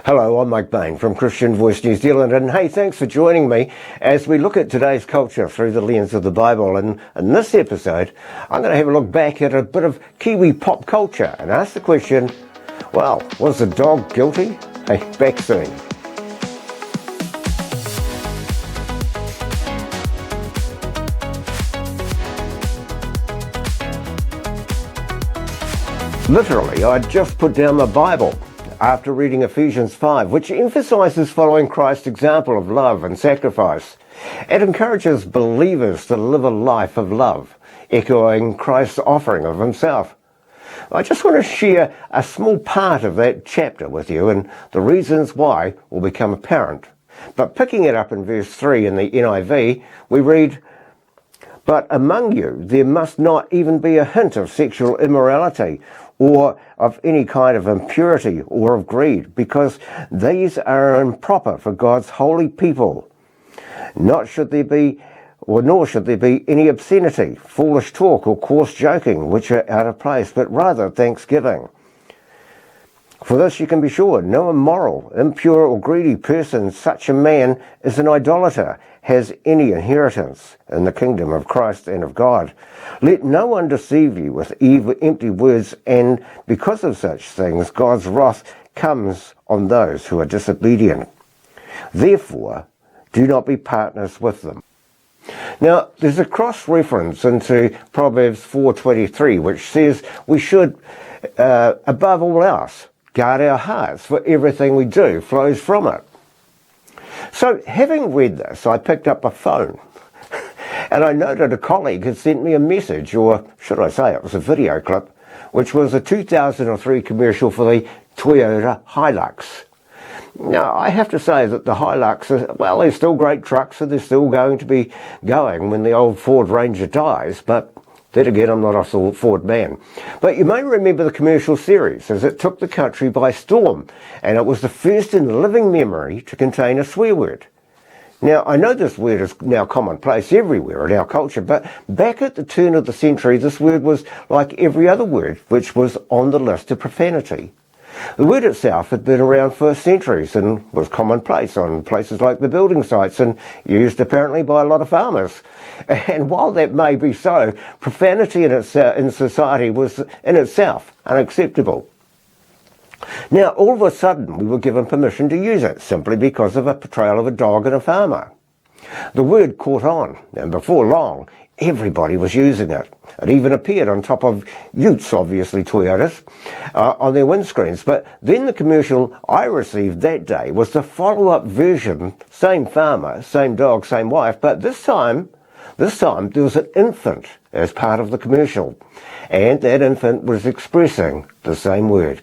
Hello, I'm Mike Bain from Christian Voice New Zealand, and hey, thanks for joining me as we look at today's culture through the lens of the Bible. And in this episode, I'm going to have a look back at a bit of Kiwi pop culture and ask the question, well, was the dog guilty? Hey, back soon. Literally, I just put down my Bible after reading Ephesians 5, which emphasizes following Christ's example of love and sacrifice. It encourages believers to live a life of love, echoing Christ's offering of himself. I just want to share a small part of that chapter with you, and the reasons why will become apparent. But picking it up in verse 3 in the NIV, we read, "But among you there must not even be a hint of sexual immorality, or of any kind of impurity or of greed, because these are improper for God's holy people. Nor should there be any obscenity, foolish talk, or coarse joking, which are out of place, but rather thanksgiving. For this you can be sure, no immoral, impure, or greedy person, such a man is an idolater, has any inheritance in the kingdom of Christ and of God. Let no one deceive you with empty words, and because of such things God's wrath comes on those who are disobedient. Therefore, do not be partners with them." Now, there's a cross-reference into Proverbs 4:23, which says we should, above all else, guard our hearts, for everything we do flows from it. So, having read this, I picked up a phone, and I noted a colleague had sent me a message, or should I say it was a video clip, which was a 2003 commercial for the Toyota Hilux. Now, I have to say that the Hilux, well, they're still great trucks, and they're still going to be going when the old Ford Ranger dies, but then again, I'm not a Ford man. But you may remember the commercial series, as it took the country by storm, and it was the first in living memory to contain a swear word. Now, I know this word is now commonplace everywhere in our culture, but back at the turn of the century, this word was like every other word, which was on the list of profanity. The word itself had been around for centuries and was commonplace on places like the building sites and used apparently by a lot of farmers. And while that may be so, profanity in society was in itself unacceptable. Now, all of a sudden, we were given permission to use it simply because of a portrayal of a dog and a farmer. The word caught on, and before long, everybody was using it. It even appeared on top of utes, obviously Toyotas, on their windscreens. But then the commercial I received that day was the follow-up version, same farmer, same dog, same wife, but this time there was an infant as part of the commercial, and that infant was expressing the same word.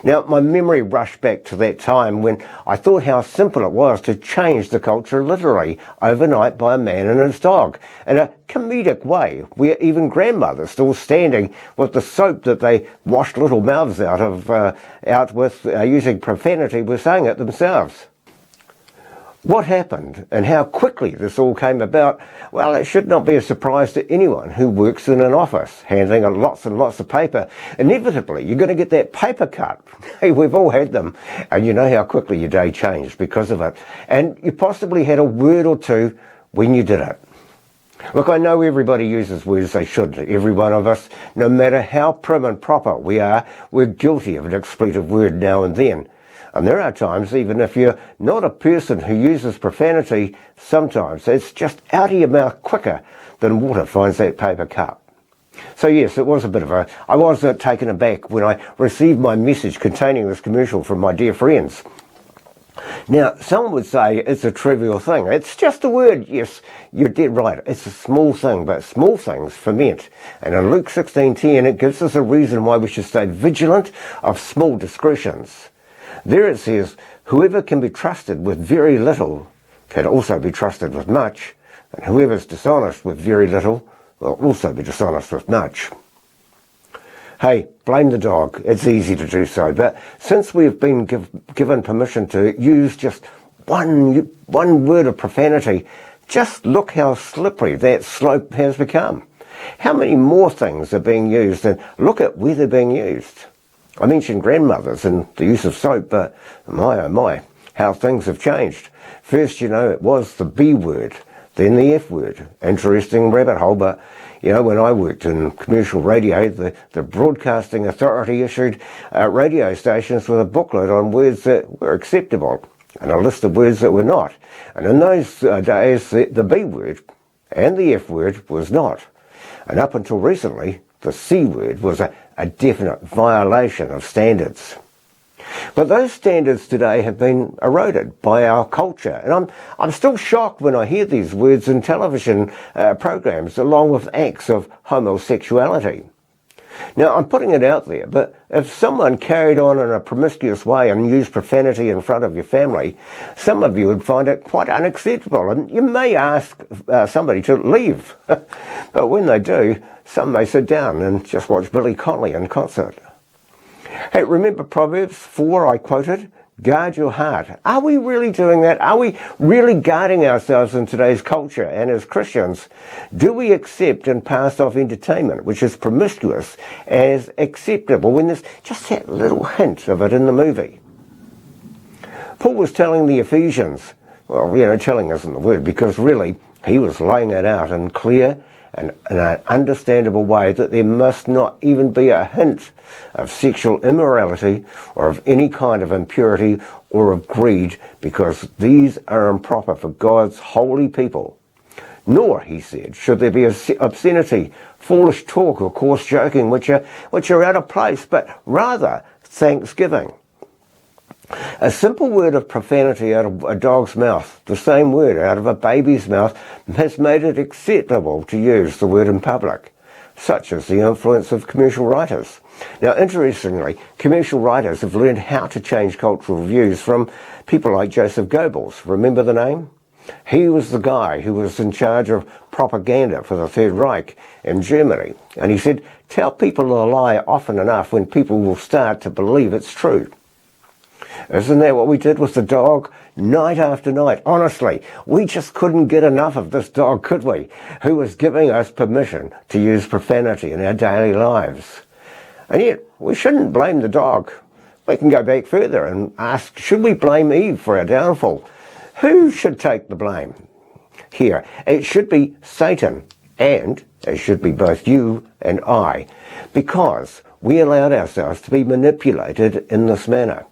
Now, my memory rushed back to that time when I thought how simple it was to change the culture literally overnight by a man and his dog in a comedic way, where even grandmothers still standing with the soap that they washed little mouths out with using profanity were saying it themselves. What happened and how quickly this all came about, well, it should not be a surprise to anyone who works in an office, handling lots and lots of paper. Inevitably, you're going to get that paper cut. Hey, we've all had them. And you know how quickly your day changed because of it. And you possibly had a word or two when you did it. Look, I know everybody uses words they shouldn't. Every one of us, no matter how prim and proper we are, we're guilty of an expletive word now and then. And there are times, even if you're not a person who uses profanity, sometimes it's just out of your mouth quicker than water finds that paper cup. So yes, it was I was taken aback when I received my message containing this commercial from my dear friends. Now, some would say it's a trivial thing. It's just a word. Yes, you're dead right. It's a small thing, but small things ferment. And in Luke 16:10, it gives us a reason why we should stay vigilant of small discretions. There it says, whoever can be trusted with very little can also be trusted with much, and whoever is dishonest with very little will also be dishonest with much. Hey, blame the dog. It's easy to do so, but since we've been given permission to use just one word of profanity, just look how slippery that slope has become. How many more things are being used, and look at where they're being used. I mentioned grandmothers and the use of soap, but my oh my, how things have changed. First, it was the B word, then the F word. Interesting rabbit hole, but when I worked in commercial radio, the Broadcasting Authority issued radio stations with a booklet on words that were acceptable and a list of words that were not. And in those days, the B word and the F word was not. And up until recently, the C word was a definite violation of standards. But those standards today have been eroded by our culture. And I'm still shocked when I hear these words in television programs along with acts of homosexuality. Now, I'm putting it out there, but if someone carried on in a promiscuous way and used profanity in front of your family, some of you would find it quite unacceptable, and you may ask somebody to leave. But when they do, some may sit down and just watch Billy Connolly in concert. Hey, remember Proverbs 4 I quoted? Guard your heart. Are we really doing that? Are we really guarding ourselves in today's culture? And as Christians, do we accept and pass off entertainment, which is promiscuous, as acceptable when there's just that little hint of it in the movie? Paul was telling the Ephesians, well, telling isn't the word, because really he was laying it out in clear and in an understandable way that there must not even be a hint of sexual immorality or of any kind of impurity or of greed, because these are improper for God's holy people. Nor, he said, should there be obscenity, foolish talk or coarse joking, which are out of place, but rather thanksgiving. A simple word of profanity out of a dog's mouth, the same word out of a baby's mouth, has made it acceptable to use the word in public. Such is the influence of commercial writers. Now, interestingly, commercial writers have learned how to change cultural views from people like Joseph Goebbels. Remember the name? He was the guy who was in charge of propaganda for the Third Reich in Germany. And he said, tell people a lie often enough when people will start to believe it's true. Isn't that what we did with the dog? Night after night. Honestly, we just couldn't get enough of this dog, could we? Who was giving us permission to use profanity in our daily lives. And yet, we shouldn't blame the dog. We can go back further and ask, should we blame Eve for our downfall? Who should take the blame? Here, it should be Satan, and it should be both you and I, because we allowed ourselves to be manipulated in this manner.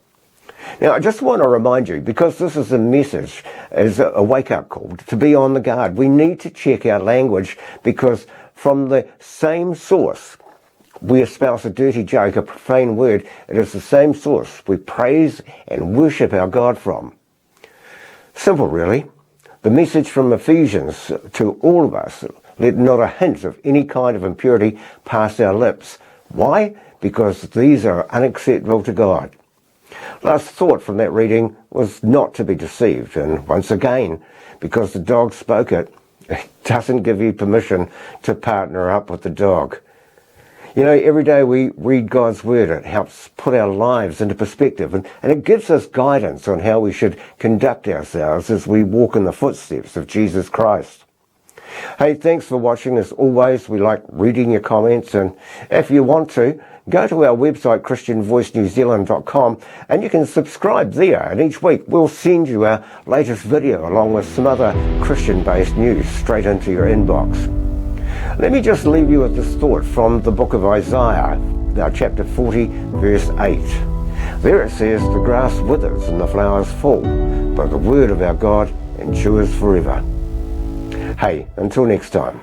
Now, I just want to remind you, because this is a message, as a wake-up call, to be on the guard. We need to check our language, because from the same source we espouse a dirty joke, a profane word, it is the same source we praise and worship our God from. Simple, really. The message from Ephesians to all of us, let not a hint of any kind of impurity pass our lips. Why? Because these are unacceptable to God. Last thought from that reading was not to be deceived, and once again, because the dog spoke it, it doesn't give you permission to partner up with the dog. Every day we read God's word, it helps put our lives into perspective, and it gives us guidance on how we should conduct ourselves as we walk in the footsteps of Jesus Christ. Hey, thanks for watching. As always, we like reading your comments, and if you want to, go to our website, christianvoicenewzealand.com, and you can subscribe there, and each week we'll send you our latest video along with some other Christian-based news straight into your inbox. Let me just leave you with this thought from the book of Isaiah, chapter 40, verse 8. There it says, the grass withers and the flowers fall, but the word of our God endures forever. Hey, until next time.